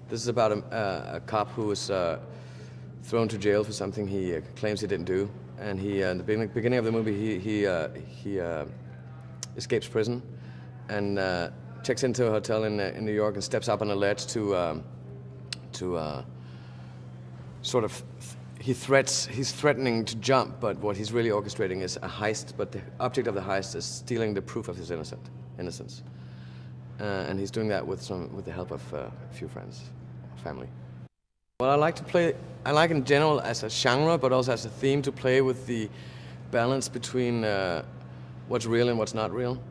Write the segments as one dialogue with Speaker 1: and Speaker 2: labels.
Speaker 1: This is about a cop who was thrown to jail for something he claims he didn't do, and he in the beginning of the movie he escapes prison and checks into a hotel in New York and steps up on a ledge to sort of he's threatening to jump, but what he's really orchestrating is a heist. But the object of the heist is stealing the proof of his innocence, and he's doing that with the help of a few friends, family. Well, I like in general as a genre, but also as a theme, to play with the balance between what's real and what's not real.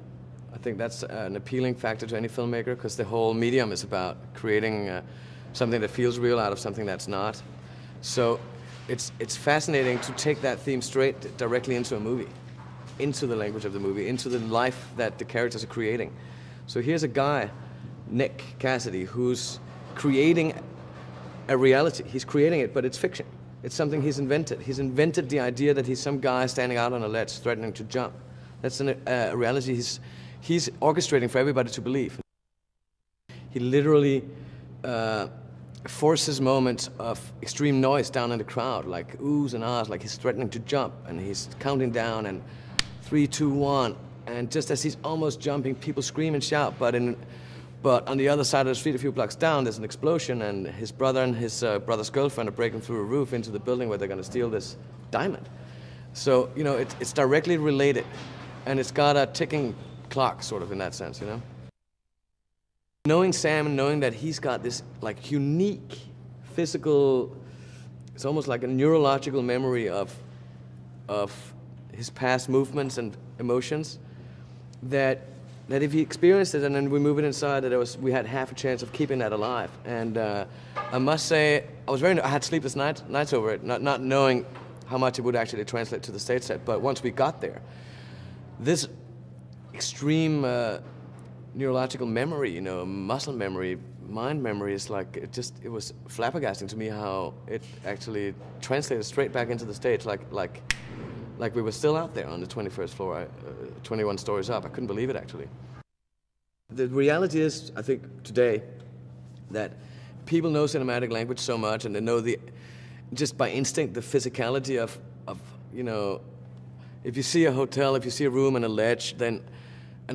Speaker 1: I think that's an appealing factor to any filmmaker, because the whole medium is about creating something that feels real out of something that's not. So it's fascinating to take that theme directly into a movie, into the language of the movie, into the life that the characters are creating. So here's a guy, Nick Cassidy, who's creating a reality. He's creating it, but it's fiction. It's something he's invented. He's invented the idea that he's some guy standing out on a ledge threatening to jump. That's a reality he's orchestrating for everybody to believe. He literally forces moments of extreme noise down in the crowd, like oohs and ahs, like he's threatening to jump, and he's counting down, and 3, 2, 1, and just as he's almost jumping, people scream and shout, but on the other side of the street, a few blocks down, there's an explosion, and his brother and his brother's girlfriend are breaking through a roof into the building where they're going to steal this diamond. So, you know, it's directly related, and it's got a ticking clock, sort of, in that sense, you know? Knowing Sam and knowing that he's got this, like, unique physical, it's almost like a neurological memory of his past movements and emotions, that if he experienced it and then we move it inside, that we had half a chance of keeping that alive. And I must say, I had sleepless nights over it, not knowing how much it would actually translate to the stage set. But once we got there, this extreme neurological memory, you know, muscle memory, mind memory, is like, it was flabbergasting to me how it actually translated straight back into the stage, like we were still out there on the 21st floor, 21 stories up. I couldn't believe it, actually. The reality is, I think, today, that people know cinematic language so much, and they know just by instinct, the physicality of you know, if you see a hotel, if you see a room and a ledge, and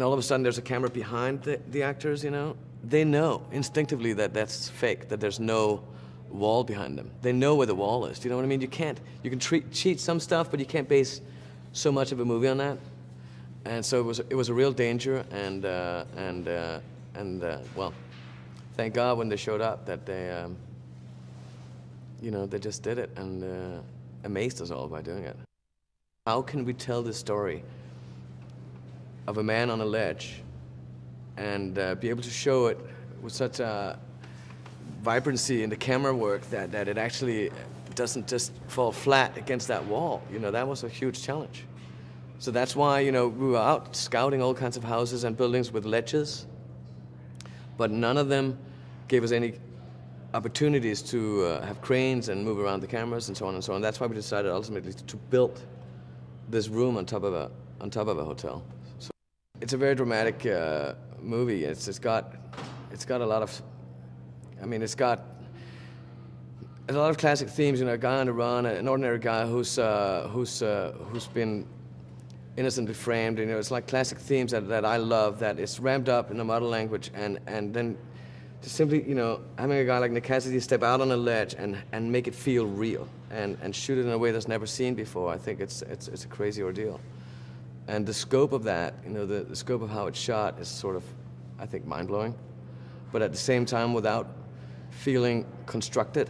Speaker 1: all of a sudden there's a camera behind the actors, you know, they know instinctively that that's fake, that there's no wall behind them. They know where the wall is. Do you know what I mean? You can cheat some stuff, but you can't base so much of a movie on that. And so it was a real danger. And well, thank God when they showed up that they, you know, they just did it and amazed us all by doing it. How can we tell this story of a man on a ledge and be able to show it with such a vibrancy in the camera work that it actually doesn't just fall flat against that wall? You know, that was a huge challenge. So that's why, you know, we were out scouting all kinds of houses and buildings with ledges, but none of them gave us any opportunities to have cranes and move around the cameras and so on and so on. That's why we decided ultimately to build this room on top of a hotel. So it's a very dramatic movie. It's got a lot of, I mean, it's got a lot of classic themes. You know, a guy on the run, an ordinary guy who's been innocently framed. You know, it's like classic themes that I love. That is ramped up in a modern language, and then just simply, you know, having a guy like Nick Cassidy step out on a ledge and make it feel real and shoot it in a way that's never seen before. I think it's a crazy ordeal. And the scope of that, you know, the scope of how it's shot is sort of, I think, mind-blowing. But at the same time, without feeling constructed.